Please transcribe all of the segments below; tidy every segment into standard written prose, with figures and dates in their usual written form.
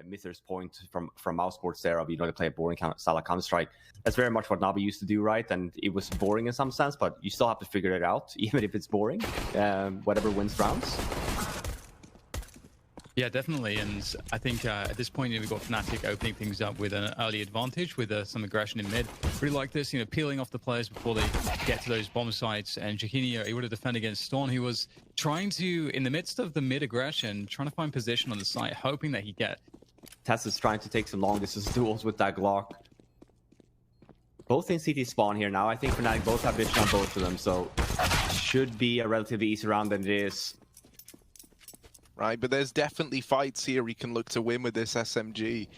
Mither's point from Mouse Sports there of, they play a boring style of Counter-Strike. That's very much what Navi used to do, right? And it was boring in some sense, but you still have to figure it out, even if it's boring. Whatever wins rounds. Yeah, definitely. And I think at this point, we've got Fnatic opening things up with an early advantage with some aggression in mid. Really like this, peeling off the players before they get to those bomb sites. And Jaquinho able to defend against Storm, who was trying to, in the midst of the mid aggression, trying to find position on the site, hoping that he'd get. Tess is trying to take some long distance duels with that Glock. Both in CT spawn here now. I think Fnatic both have vision on both of them, so should be a relatively easy round than it is. Right, but there's definitely fights here he can look to win with this SMG.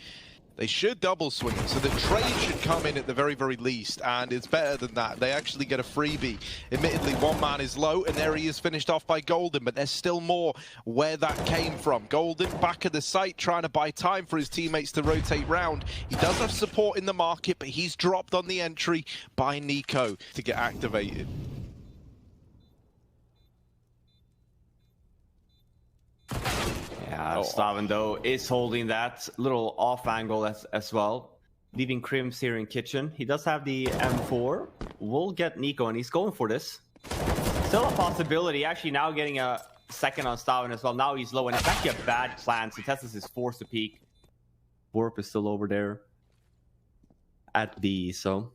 They should double swing it, so the trade should come in at the very, very least, and it's better than that. They actually get a freebie. Admittedly, one man is low, and there he is finished off by Golden, but there's still more where that came from. Golden back at the site, trying to buy time for his teammates to rotate round. He does have support in the market, but he's dropped on the entry by Nico to get activated. Yeah, Staven though is holding that little off angle as well, leaving Crims here in kitchen. He does have the M4. We'll get Nico, and he's going for this. Still a possibility. Actually, now getting a second on Staven as well. Now he's low, and it's actually a bad plan. So Tessus is forced to peek. Warp is still over there at B. So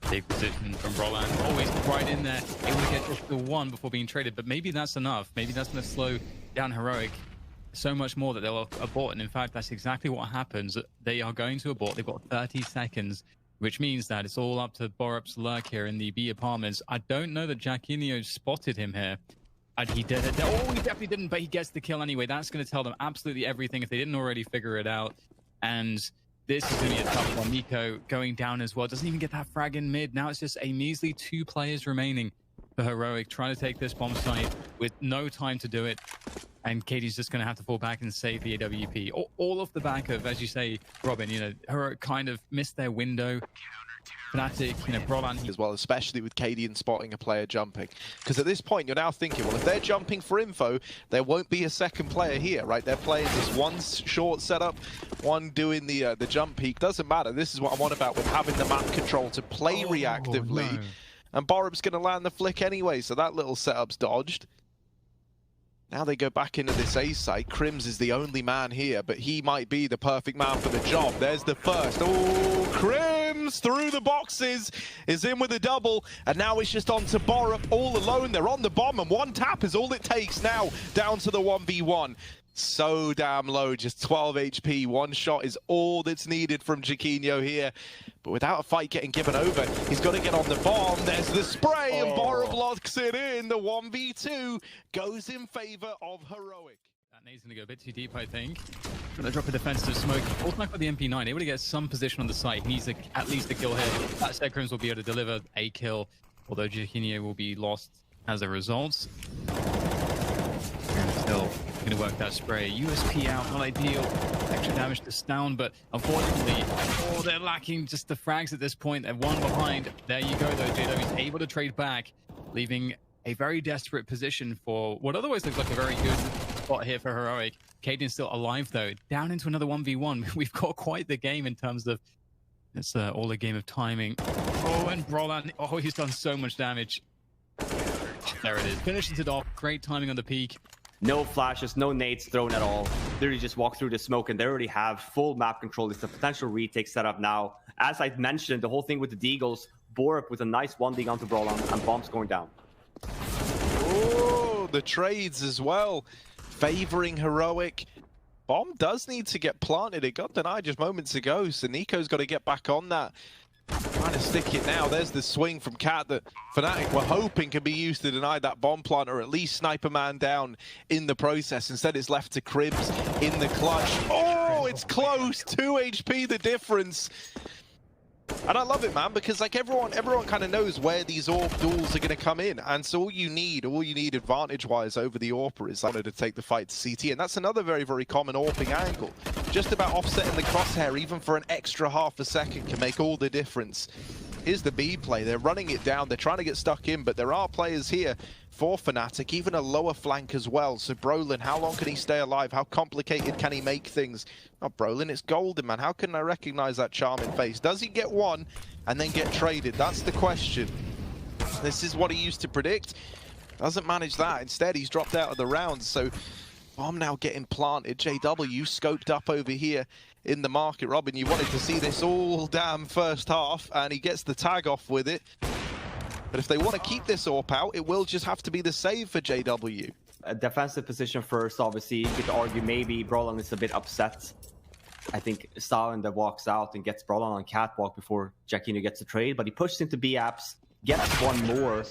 big position from Roland, always right in there, able to get just the one before being traded. But maybe that's enough. Maybe that's going to slow down Heroic so much more that they'll abort. And in fact, that's exactly what happens. They are going to abort. They've got 30 seconds, which means that it's all up to Borup's lurk here in the B apartments. I don't know that Jaquinho spotted him here. And he did it. Oh, he definitely didn't, but he gets the kill anyway. That's going to tell them absolutely everything if they didn't already figure it out. And this is going to be a tough one. Nico going down as well. Doesn't even get that frag in mid. Now it's just a measly 2 players remaining for Heroic, trying to take this bomb site with no time to do it. And Katie's just going to have to fall back and save the AWP. All off the back of, as you say, Robin, Heroic kind of missed their window. Fnatic, Brolan as well, especially with Cadian spotting a player jumping. Because at this point, you're now thinking, well, if they're jumping for info, there won't be a second player here, right? They're playing this one short setup, one doing the jump peak. Doesn't matter. This is what I'm on about with having the map control to play reactively. No. And Borup's going to land the flick anyway, so that little setup's dodged. Now they go back into this A site. Crims is the only man here, but he might be the perfect man for the job. There's the first. Oh, Crims through the boxes is in with a double, and now it's just on to Borup all alone. They're on the bomb, and one tap is all it takes now, down to the 1v1. So damn low, just 12 HP. One shot is all that's needed from Jaquinho here. But without a fight getting given over, he's got to get on the bomb. There's the spray, and Borup locks it in. The 1v2 goes in favor of Heroic. That nade's going to go a bit too deep, I think. Going to drop a defensive smoke. Also, with the MP9, able to get some position on the site. He needs at least a kill here. That said, Crims will be able to deliver a kill, although Jaquinho will be lost as a result. Still going to work that spray. USP out, not ideal. Extra damage to Stown, but unfortunately, they're lacking just the frags at this point. They're one behind. There you go, though. JW is able to trade back, leaving a very desperate position for what otherwise looks like a very good spot here for Heroic. Caden's still alive, though. Down into another 1v1. We've got quite the game in terms of it's all a game of timing. Oh, and Brolan. Oh, he's done so much damage. There it is. Finishes it off. Great timing on the peak. No flashes, no nades thrown at all. Literally just walk through the smoke, and they already have full map control. It's a potential retake setup now. As I mentioned, the whole thing with the Deagles, Borup with a nice 1D onto Brolan, and bombs going down. Oh, the trades as well, favoring Heroic. Bomb does need to get planted. It got denied just moments ago, so Nico's got to get back on that. Trying to stick it now. There's the swing from Cat that Fnatic were hoping could be used to deny that bomb plant, or at least snipe a man down in the process. Instead, it's left to Crims in the clutch. Oh, it's close. 2 HP the difference. And I love it, man, because like everyone kind of knows where these AWP duels are going to come in. And so all you need advantage-wise over the AWPer is to take the fight to CT. And that's another very, very common AWPing angle. Just about offsetting the crosshair, even for an extra half a second, can make all the difference. Here's the B play. They're running it down. They're trying to get stuck in, but there are players here for Fnatic, even a lower flank as well. So Brolin, how long can he stay alive? How complicated can he make things? Not Brolin, it's Golden, man. How can I recognize that charming face? Does he get one and then get traded? That's the question. This is what he used to predict. Doesn't manage that. Instead, he's dropped out of the rounds. So bomb now getting planted. JW scoped up over here in the market. Robin, you wanted to see this all damn first half, and he gets the tag off with it. But if they want to keep this AWP out, it will just have to be the save for JW. A defensive position first, obviously. You could argue maybe Brolin is a bit upset. I think Stalin that walks out and gets Brolin on catwalk before Giacchino gets the trade, but he pushes into B-apps, gets one more.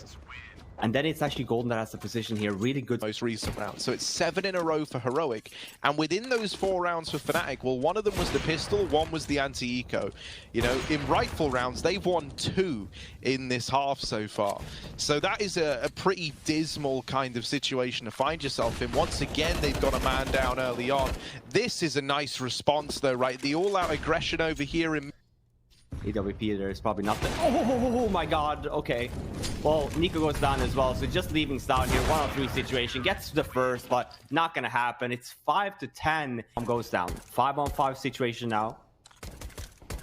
And then it's actually Golden that has the position here. Really good. Most recent round. So it's 7 in a row for Heroic. And within those 4 rounds for Fnatic, well, one of them was the pistol, one was the anti-eco. You know, in rifle rounds, they've won 2 in this half so far. So that is a pretty dismal kind of situation to find yourself in. Once again, they've got a man down early on. This is a nice response, though, right? The all-out aggression over here in AWP, there's probably nothing. Oh my god, okay. Well, Nico goes down as well, so just leaving down here, 1-on-3 situation, gets to the first, but not gonna happen. It's 5-10, goes down. 5-on-5 situation now.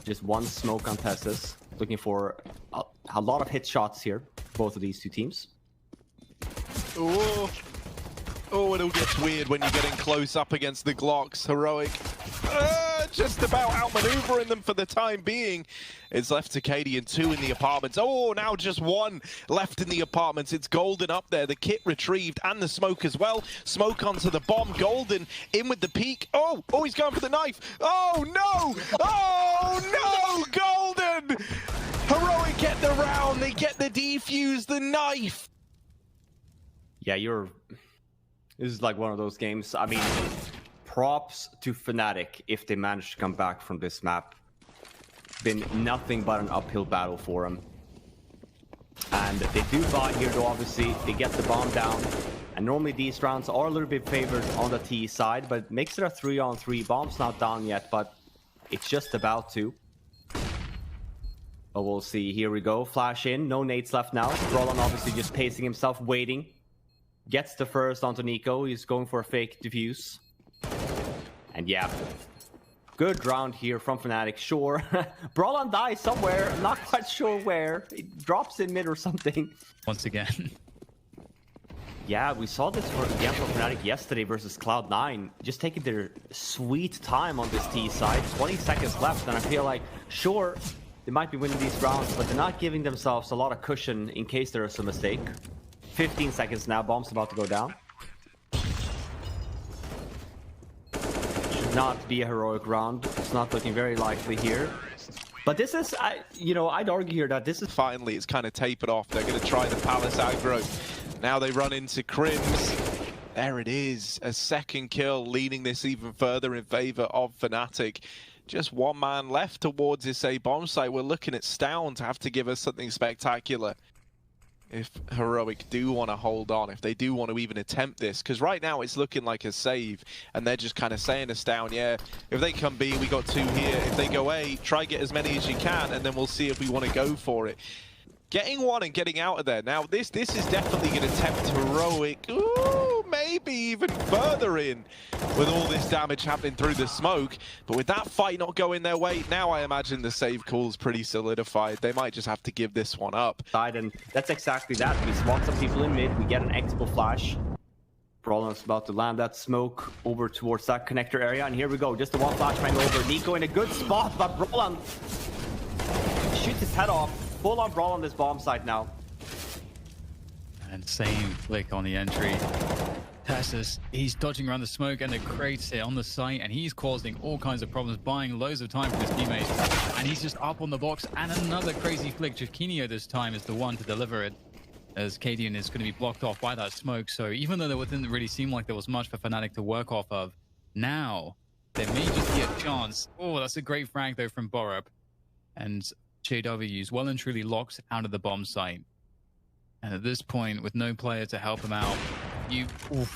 Just one smoke on Tessus. Looking for a lot of hit shots here, both of these two teams. Oh, it all gets weird when you're getting close up against the Glocks. Heroic. Just about outmaneuvering them for the time being. It's left to Katie and 2 in the apartments. Oh, now just 1 left in the apartments. It's Golden up there. The kit retrieved and the smoke as well. Smoke onto the bomb. Golden in with the peek. Oh, he's going for the knife. Oh, no. Oh, no. Golden. Heroic get the round. They get the defuse, the knife. Yeah, this is like one of those games. I mean, props to Fnatic if they manage to come back from this map. Been nothing but an uphill battle for them. And they do buy here, though, obviously. They get the bomb down. And normally these rounds are a little bit favored on the T side, but it makes it a 3-on-3. Bomb's not down yet, but it's just about to. But we'll see. Here we go. Flash in. No nades left now. Brolin obviously just pacing himself, waiting. Gets the first onto Nico. He's going for a fake defuse. And yeah, good round here from Fnatic. Sure, Brolin dies somewhere. I'm not quite sure where. It drops in mid or something. Once again. Yeah, we saw this again from Fnatic yesterday versus Cloud9. Just taking their sweet time on this T side. 20 seconds left, and I feel like, sure, they might be winning these rounds, but they're not giving themselves a lot of cushion in case there is a mistake. 15 seconds now. Bomb's about to go down. Should not be a heroic round. It's not looking very likely here. But this is, I'd argue here that this is... Finally, it's kind of tapered off. They're going to try the Palace aggro. Now they run into Crims. There it is. A second kill, leading this even further in favor of Fnatic. Just one man left towards this A bomb site. We're looking at Stown to have to give us something spectacular. If Heroic do want to hold on, if they do want to even attempt this, because right now it's looking like a save, and they're just kind of saying us down, yeah, if they come B, we got 2 here. If they go A, try get as many as you can, and then we'll see if we want to go for it. Getting 1 and getting out of there. Now, this is definitely going to tempt Heroic, ooh, maybe even further in with all this damage happening through the smoke. But with that fight not going their way, now I imagine the save call's pretty solidified. They might just have to give this one up. And that's exactly that. We spot some people in mid. We get an Expo flash. Brolin's about to land that smoke over towards that connector area. And here we go. Just the one flashbang over. Nico in a good spot, but Brolin shoots his head off. Full on Brawl on this bomb site now. And same flick on the entry. Tessus, he's dodging around the smoke and the crates here on the site, and he's causing all kinds of problems, buying loads of time for his teammates. And he's just up on the box, and another crazy flick. Giacchino this time is the one to deliver it, as Cadian is going to be blocked off by that smoke. So even though there didn't really seem like there was much for Fnatic to work off of, now there may just be a chance. Oh, that's a great frag though from Borup. And JW's well and truly locked out of the bomb site. And at this point, with no player to help him out, you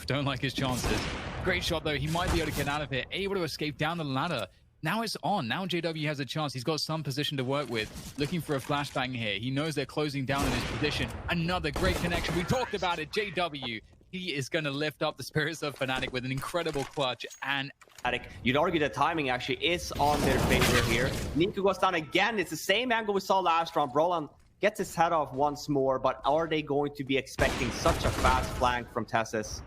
don't like his chances. Great shot though, he might be able to get out of it, able to escape down the ladder. Now it's on. Now JW has a chance. He's got some position to work with. Looking for a flashbang here. He knows they're closing down in his position. Another great connection. We talked about it. JW. He is going to lift up the spirits of Fnatic with an incredible clutch. And you'd argue the timing actually is on their favor here. Nico goes down again. It's the same angle we saw last round. Brolan gets his head off once more, but are they going to be expecting such a fast flank from Tessis?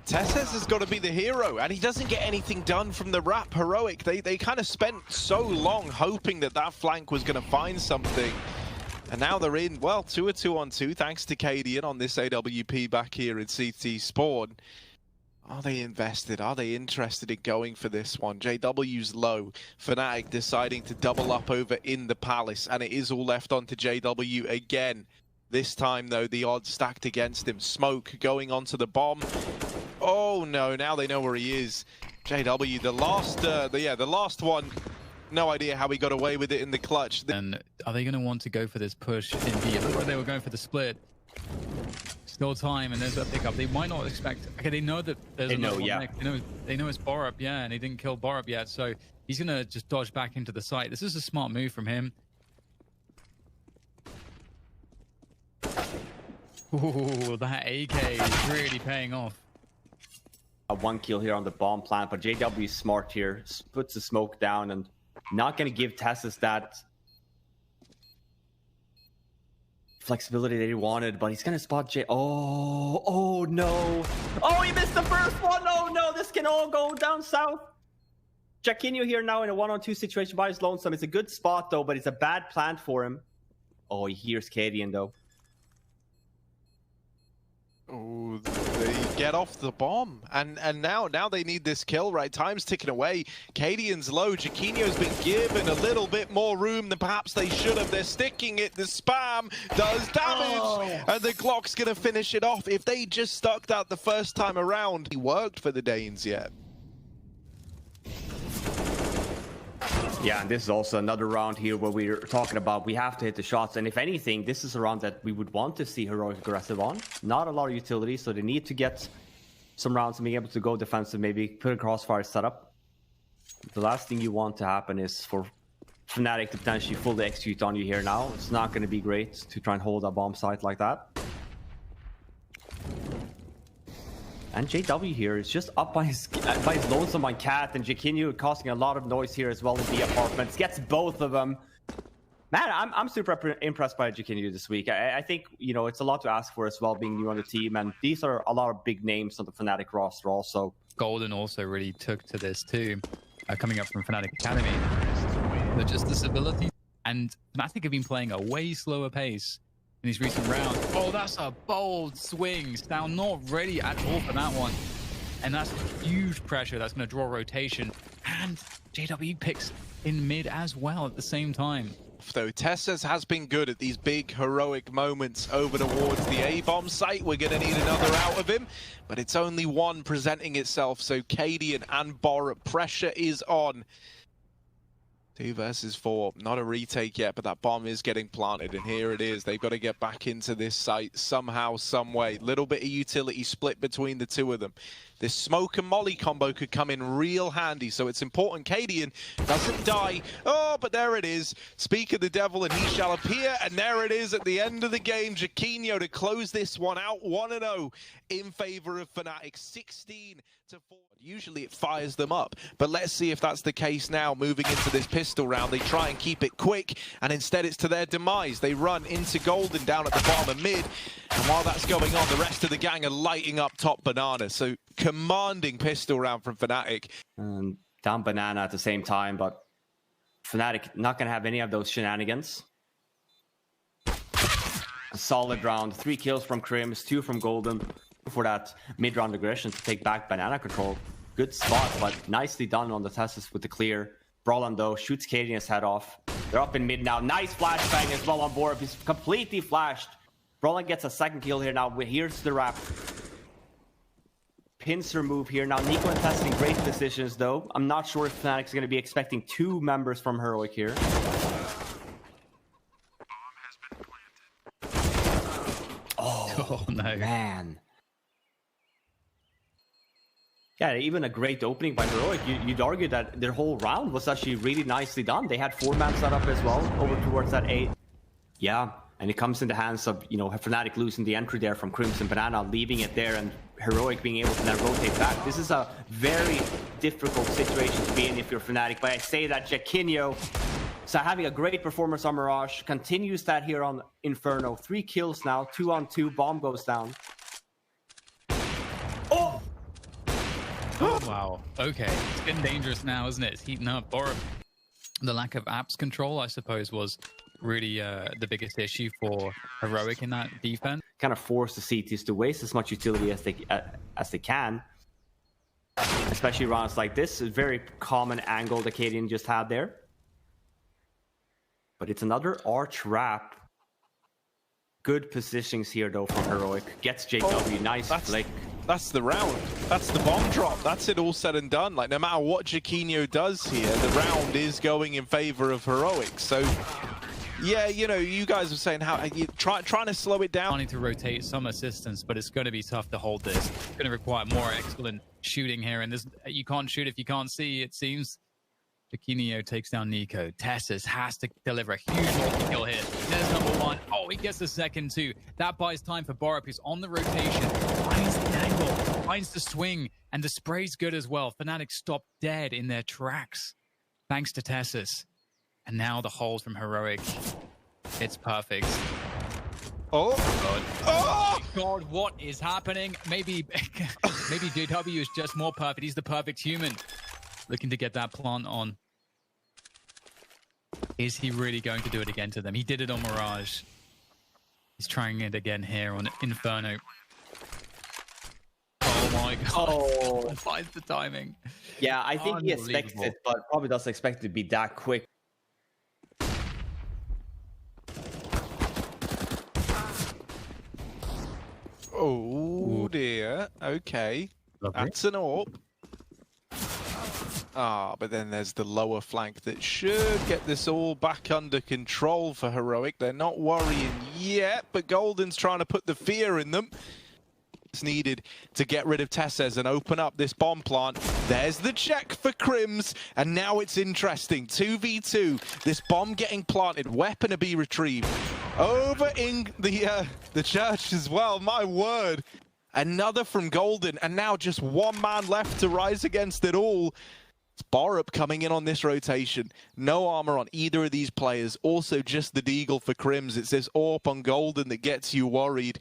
Tessis has got to be the hero, and he doesn't get anything done from the Rap Heroic. They kind of spent so long hoping that that flank was going to find something. And now they're in, well, 2-2-on-2, thanks to Cadian on this AWP back here in CT Spawn. Are they invested? Are they interested in going for this one? JW's low. Fnatic deciding to double up over in the Palace, and it is all left on to JW again. This time, though, the odds stacked against him. Smoke going onto the bomb. Oh, no, now they know where he is. JW, the last one. No idea how he got away with it in the clutch. And are they going to want to go for this push in B? It looked like they were going for the split. Still time, and there's that pickup. They might not expect. Okay, they know that there's another one next. They know it's Borup, yeah, and he didn't kill Borup yet, so he's going to just dodge back into the site. This is a smart move from him. Ooh, that AK is really paying off. A 1 kill here on the bomb plant, but JW is smart here. Puts the smoke down and not going to give Tessis that flexibility that he wanted, but he's going to spot J. Oh no. Oh, he missed the first one. Oh no, this can all go down south. Jaquinho here now in a 1-on-2 situation by his lonesome. It's a good spot though, but it's a bad plant for him. Oh, he hears Cadian though. Oh, they get off the bomb, and now they need this kill, right? Time's ticking away. Cadian's low. Jaquinho's been given a little bit more room than perhaps they should have. They're sticking it. The spam does damage, and the Glock's gonna finish it off. If they just stuck that the first time around, he worked for the Danes yet. Yeah, and this is also another round here where we're talking about we have to hit the shots. And if anything, this is a round that we would want to see Heroic aggressive on. Not a lot of utility, so they need to get some rounds and being able to go defensive, maybe put a crossfire setup. The last thing you want to happen is for Fnatic to potentially fully execute on you here now. It's not going to be great to try and hold a bomb site like that. And JW here is just up by his lonesome on Cat, and Jaquinho causing a lot of noise here as well in the apartments. Gets both of them. Man, I'm super impressed by Jaquinho this week. I think, you know, it's a lot to ask for as well, being new on the team, and these are a lot of big names on the Fnatic roster also. Golden also really took to this too, coming up from Fnatic Academy. But just this ability, and Fnatic have been playing a way slower pace in these recent rounds. Oh, that's a bold swing. Now not ready at all for that one. And that's huge pressure. That's going to draw rotation. And JW picks in mid as well at the same time. Though Tessis has been good at these big heroic moments over towards the A-bomb site. We're going to need another out of him, but it's only one presenting itself. So Cadian and Borup, pressure is on. 2 versus 4, not a retake yet, but that bomb is getting planted, and here it is. They've got to get back into this site somehow, some way. Little bit of utility split between the two of them. This smoke and molly combo could come in real handy, so it's important Cadian doesn't die. Oh, but there it is. Speak of the devil and he shall appear, and there it is at the end of the game. Jaquinho to close this one out 1-0 in favor of Fnatic, 16-4. Usually it fires them up, but let's see if that's the case now. Moving into this pistol round, they try and keep it quick, and instead it's to their demise. They run into Golden down at the bottom of mid, and while that's going on, the rest of the gang are lighting up top Banana. So commanding pistol round from Fnatic. Down Banana at the same time, but Fnatic not going to have any of those shenanigans. A solid round, 3 kills from Crims, 2 from Golden. For that mid-round aggression to take back Banana control. Good spot, but nicely done on the Tessis with the clear. Brolan, though, shoots Cadian's head off. They're up in mid now. Nice flashbang as well on board. He's completely flashed. Brolan gets a second kill here now. Here's the wrap. Pincer move here. Now, Nico and Tess in great positions, though. I'm not sure if Fnatic's going to be expecting 2 members from Heroic here. Oh, no. Man. Yeah, even a great opening by Heroic. You'd argue that their whole round was actually really nicely done. They had 4-man setup as well over towards that 8. Yeah, and it comes in the hands of, you know, Fnatic losing the entry there from Crimson Banana, leaving it there, and Heroic being able to then rotate back. This is a very difficult situation to be in if you're Fnatic, but I say that Jaquinho, so having a great performance on Mirage, continues that here on Inferno. 3 kills now, 2-on-2, bomb goes down. Oh! Oh, wow. Okay. It's getting dangerous now, isn't it? It's heating up. Or the lack of apps control, I suppose, was really the biggest issue for Heroic in that defense. Kind of force the CTs to waste as much utility as they can. Especially rounds like this. A very common angle that Cadian just had there. But it's another arch wrap. Good positions here, though, from Heroic. Gets JW. Nice flick. That's the round. That's the bomb drop. That's it all said and done. Like, no matter what Jaquinho does here, the round is going in favor of Heroic. So, yeah, you know, you guys are saying how you trying to slow it down. Wanting to rotate some assistance, but it's going to be tough to hold this. It's going to require more excellent shooting here, and you can't shoot if you can't see, it seems. Jaquinho takes down Nico. Tessus has to deliver a huge multi-kill hit. There's number 1. Oh, he gets the second too. That buys time for Borup, who's on the rotation. Finds the angle, finds the swing, and the spray's good as well. Fnatic stopped dead in their tracks, thanks to Tessus. And now the hold from Heroic. It's perfect. Oh, God. Oh! My God, what is happening? Maybe JW is just more perfect. He's the perfect human. Looking to get that plant on. Is he really going to do it again to them? He did it on Mirage. He's trying it again here on Inferno. Oh my God. Oh. Finds the timing. Yeah, I think he expects it, but probably doesn't expect it to be that quick. Oh dear. Okay. Lovely. That's an AWP. Ah, but then there's the lower flank that should get this all back under control for Heroic. They're not worrying yet, but Golden's trying to put the fear in them. It's needed to get rid of Tessus and open up this bomb plant. There's the check for Crims, and now it's interesting. 2v2, this bomb getting planted, weapon to be retrieved. Over in the church as well, my word. Another from Golden, and now just one man left to rise against it all. It's Borup coming in on this rotation. No armor on either of these players. Also just the Deagle for Crims. It's this AWP on Golden that gets you worried.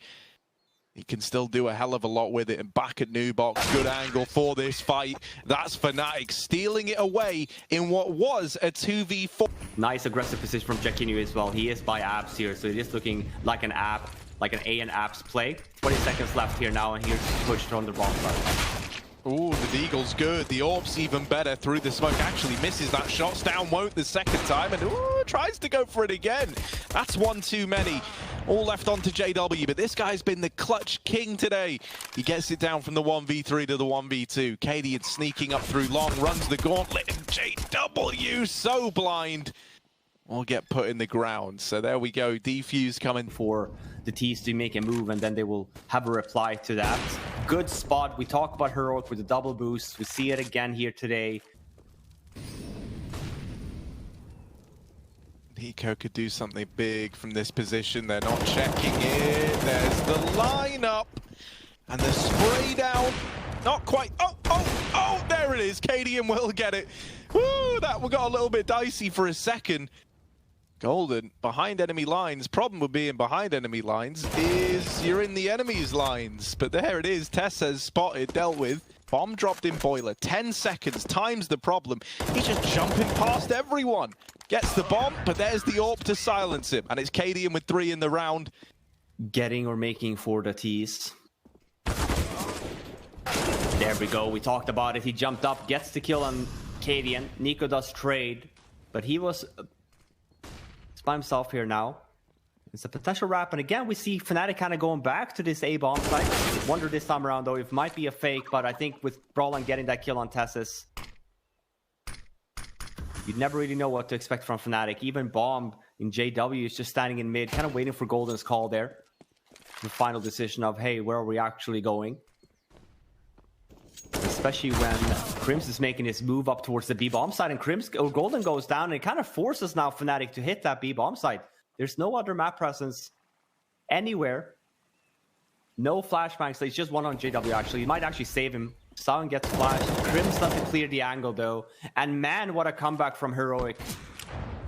He can still do a hell of a lot with it. And back at New Box, good angle for this fight. That's Fnatic stealing it away in what was a 2v4. Nice aggressive position from Jaquinho as well. He is by apps here, so it is looking like an app, like an A and apps play. 20 seconds left here now, and here's pushed on the bomb side. Ooh, the Deagle's good. The AWP's even better through the smoke. Actually misses that shot. Down won't the second time, and ooh, tries to go for it again. That's one too many. All left onto JW, but this guy's been the clutch king today. He gets it down from the 1v3 to the 1v2. Cadian sneaking up through long, runs the gauntlet, and JW so blind. Will get put in the ground. So there we go. Defuse coming for the T's to make a move, and then they will have a reply to that. Good spot. We talk about Heroic with the double boost. We see it again here today. Nico could do something big from this position. They're not checking it. There's the lineup. And the spray down. Not quite. Oh, there it is. Cadian will get it. Woo, that got a little bit dicey for a second. Golden, behind enemy lines. Problem with being behind enemy lines is you're in the enemy's lines. But there it is. Tessa's spotted, dealt with. Bomb dropped in Boiler. 10 seconds. Time's the problem. He's just jumping past everyone. Gets the bomb, but there's the AWP to silence him. And it's Cadian with 3 in the round. Getting or making for the T's. There we go. We talked about it. He jumped up, gets the kill on Cadian. Nico does trade, but he was by himself here now. It's a potential wrap, and again we see Fnatic kind of going back to this A bomb site. Wonder this time around though if it might be a fake, but I think with Brawlan getting that kill on Tessus, you'd never really know what to expect from Fnatic. Even Bomb in JW is just standing in mid, kind of waiting for Golden's call there. The final decision of, hey, where are we actually going? Especially especially when Crims is making his move up towards the B bomb side, and Golden goes down, and it kind of forces now Fnatic to hit that B bomb side. There's no other map presence anywhere. No flashbang, so he's just one on JW actually. He might actually save him. Sound gets flashed. Crims doesn't clear the angle though. And man, what a comeback from Heroic.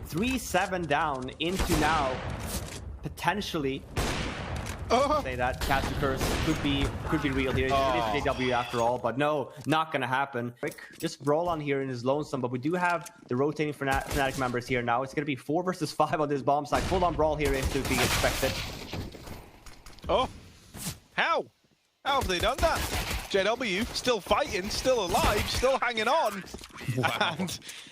3-7 down into now potentially say that Castle Curse could be real here. It is JW after all, but no, not gonna happen. Just roll on here in his lonesome, but we do have the rotating Fnatic members here now. It's gonna be 4 versus 5 on this bomb side. Full on brawl here is to be expected. Oh, how have they done that? JW still fighting, still alive, still hanging on. Wow.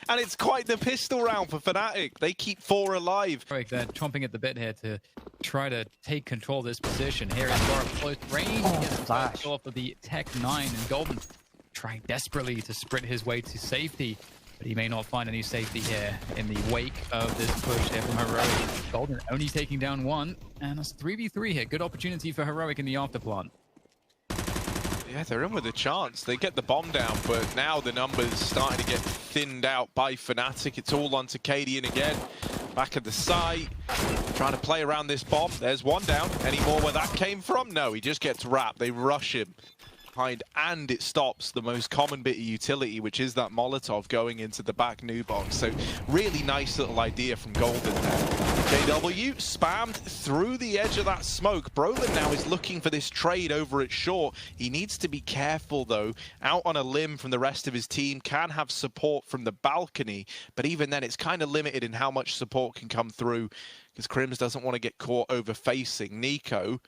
And it's quite the pistol round for Fnatic. They keep 4 alive. They're chomping at the bit here to try to take control of this position. Here is Dora close range. Flash off of the Tech 9, and Golden trying desperately to sprint his way to safety. But he may not find any safety here in the wake of this push here from Heroic. Golden only taking down 1, and that's 3v3 here. Good opportunity for Heroic in the afterplant. Yeah, they're in with a chance. They get the bomb down, but now the numbers starting to get thinned out by Fnatic. It's all onto Cadian again. Back at the site, trying to play around this bomb. There's one down. Any more where that came from? No, he just gets wrapped. They rush him behind, and it stops the most common bit of utility, which is that Molotov going into the back new box. So really nice little idea from Golden there. JW spammed through the edge of that smoke. Brolin now is looking for this trade over at short. He needs to be careful though. Out on a limb from the rest of his team, can have support from the balcony, but even then it's kind of limited in how much support can come through, because Crims doesn't want to get caught over facing. Nico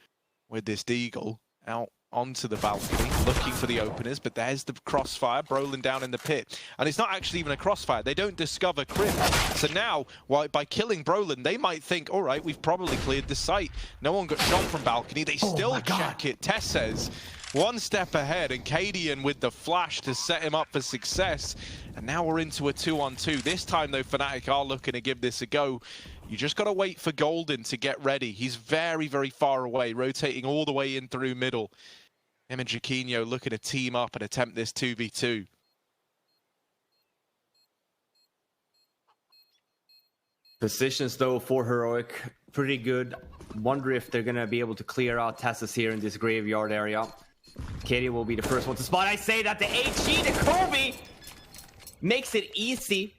with this Deagle out onto the balcony, looking for the openers, but there's the crossfire. Brolin down in the pit, and it's not actually even a crossfire. They don't discover Crims. So now, by killing Brolin, they might think, all right, we've probably cleared the site. No one got shot from balcony. They still check it. Tess says, one step ahead, and Cadian with the flash to set him up for success. And now we're into a 2-on-2. This time, though, Fnatic are looking to give this a go. You just got to wait for Golden to get ready. He's very, very far away, rotating all the way in through middle. Him and Jaquinho looking to team up and attempt this 2v2. Positions, though, for Heroic, pretty good. Wonder if they're going to be able to clear out Tessus here in this graveyard area. Katie will be the first one to spot. I say that the HG to Kobe makes it easy.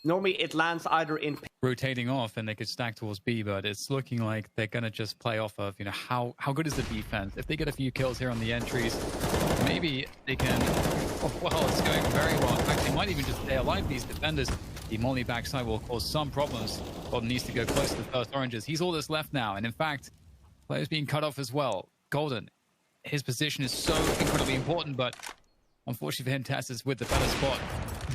Normally, it lands either in... rotating off, and they could stack towards B, but it's looking like they're going to just play off of, how good is the defense? If they get a few kills here on the entries, maybe they can... Oh, well, it's going very well. In fact, they might even just stay alive, these defenders. The Molly backside will cause some problems. Golden needs to go close to the first oranges. He's all that's left now, and in fact, players being cut off as well. Golden, his position is so incredibly important, but unfortunately for him, Tess is with the better spot.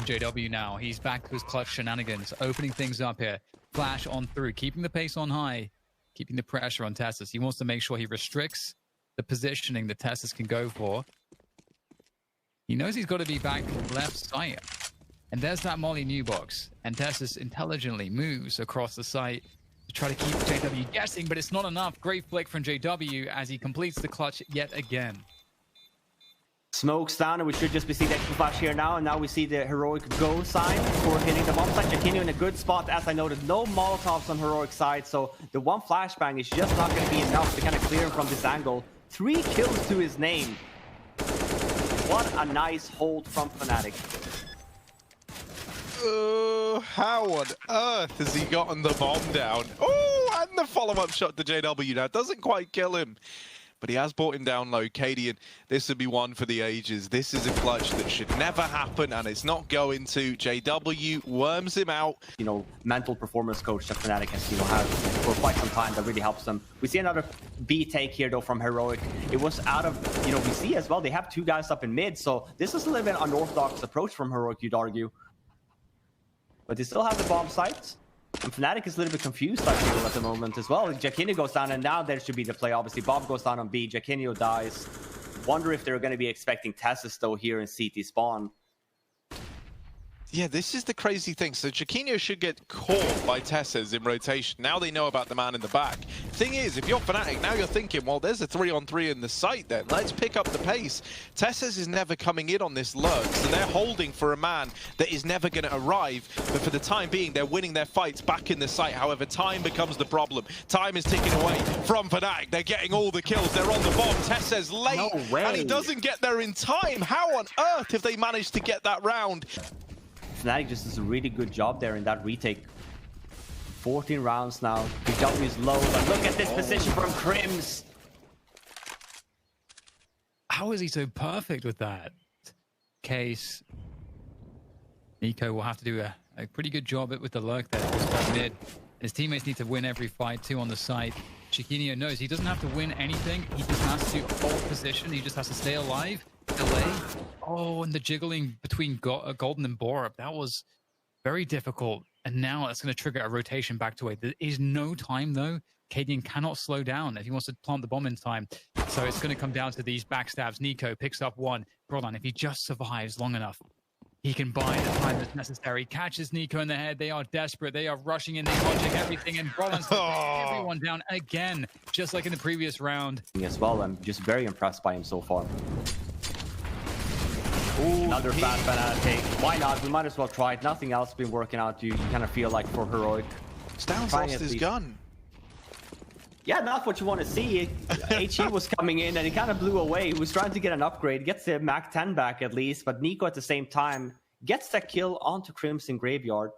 JW now, he's back to his clutch shenanigans, opening things up here. Flash on through, keeping the pace on high, keeping the pressure on Tessus. He wants to make sure he restricts the positioning that Tessus can go for. He knows he's got to be back left side. And there's that Molly new box. And Tessus intelligently moves across the site to try to keep JW guessing, but it's not enough. Great flick from JW as he completes the clutch yet again. Smokes down, and we should just be seeing the extra flash here now. And now we see the Heroic go sign for hitting the bomb site. Jaquinho in a good spot, as I noted. No Molotovs on Heroic side, so the one flashbang is just not going to be enough to kind of clear him from this angle. 3 kills to his name. What a nice hold from Fnatic. How on earth has he gotten the bomb down? Oh, and the follow-up shot to JW now. Doesn't quite kill him, but he has brought him down low. Cadian, this would be one for the ages. This is a clutch that should never happen, and it's not going to. JW worms him out. Mental performance coach that Fnatic has had for quite some time that really helps them. We see another B take here, though, from Heroic. It was out of, we see as well, they have 2 guys up in mid, so this is a little bit unorthodox approach from Heroic, you'd argue. But they still have the bomb sites. And Fnatic is a little bit confused, I feel, at the moment as well. Jaquinho goes down, and now there should be the play. Obviously, Bob goes down on B. Jaquinho dies. Wonder if they're going to be expecting Tessus, though, here in CT spawn. Yeah, this is the crazy thing. So Chiquinho should get caught by Tesses in rotation. Now they know about the man in the back. Thing is, if you're Fnatic, now you're thinking, well, there's a 3-on-3 in the site then. Let's pick up the pace. Tesses is never coming in on this lurk, so they're holding for a man that is never going to arrive. But for the time being, they're winning their fights back in the site. However, time becomes the problem. Time is ticking away from Fnatic. They're getting all the kills. They're on the bomb. Tesses late, No way. and he doesn't get there in time. How on earth have they managed to get that round? Fnatic just does a really good job there in that retake. 14 rounds now. BW is low, but look at this position from Crims. How is he so perfect with that? Case. Nico will have to do a pretty good job with the lurk there. Mid. His teammates need to win every fight too on the side. Chiquinho knows he doesn't have to win anything. He just has to hold position. He just has to stay alive. Delay. Oh, and the jiggling between Golden and Borup. That was very difficult. And now that's going to trigger a rotation back to 8. There is no time, though. Cadian cannot slow down if he wants to plant the bomb in time. So it's going to come down to these backstabs. Nico picks up one. Brolan, if he just survives long enough, he can buy the time that's necessary. Catches Nico in the head. They are desperate. They are rushing in. They're watching everything. And Brolan's everyone down again, just like in the previous round. As well, I'm just very impressed by him so far. Ooh, another fast Fnatic. Why not? We might as well try it. Nothing else has been working out. You kind of feel like for Heroic. Stan's lost his gun. Yeah, not what you want to see. HE was coming in and he kind of blew away. He was trying to get an upgrade. Gets the Mac 10 back at least. But Nico at the same time gets that kill onto Crimson Graveyard.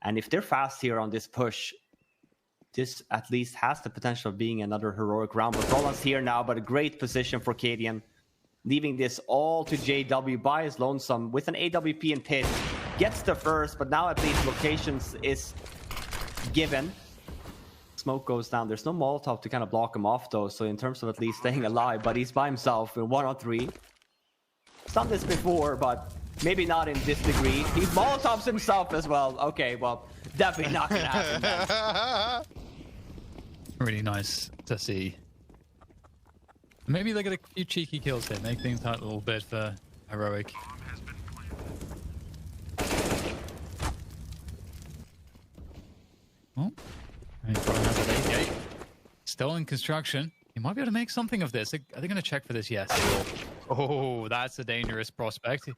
And if they're fast here on this push, this at least has the potential of being another Heroic round. But Roland's here now, but a great position for Cadian. Leaving this all to JW by his lonesome with an AWP and pit. Gets the first, but now at least locations is given. Smoke goes down. There's no Molotov to kind of block him off though, so in terms of at least staying alive, but he's by himself in 1-on-3. He's done this before, but maybe not in this degree. He Molotovs himself as well. Okay, well, definitely not gonna happen then. Really nice to see. Maybe they get a few cheeky kills here, make things hurt a little bit for Heroic. Oh, still in construction. He might be able to make something of this. Are they going to check for this? Yes. Oh, that's a dangerous prospect. He's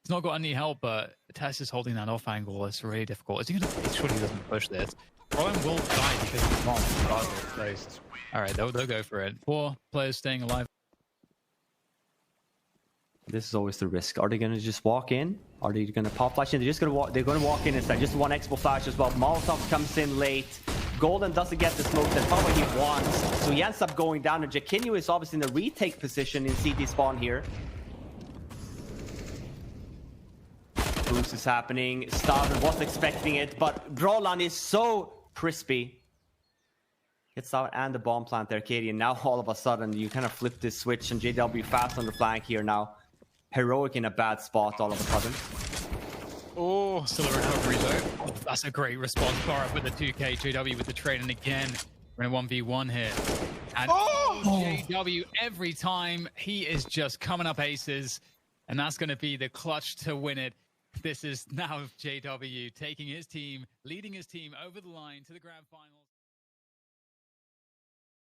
not got any help, but Tess is holding that off angle. It's really difficult. Is he going to make sure he doesn't push this? Brian will die because he's not. All right, they'll go for it. 4 players staying alive. This is always the risk. Are they going to just walk in? Are they going to pop flash in? They're just going to walk. They're going to walk in instead. Just one expo flash as well. Molotov comes in late. Golden doesn't get the smoke that's probably what he wants. So he ends up going down. And Chiquinho is obviously in the retake position in CT spawn here. Boost is happening. Starvin wasn't expecting it, but Brolan is so crispy. Gets out and the bomb plant there, Katie. And now all of a sudden you kind of flip this switch and JW fast on the flank here now. Heroic in a bad spot all of a sudden. Oh, still a recovery though. Oh, that's a great response. Borup with the 2K, JW with the trade, and again, we're in a 1v1 here. And JW, every time, he is just coming up aces, and that's going to be the clutch to win it. This is now JW taking his team, leading his team over the line to the grand finals.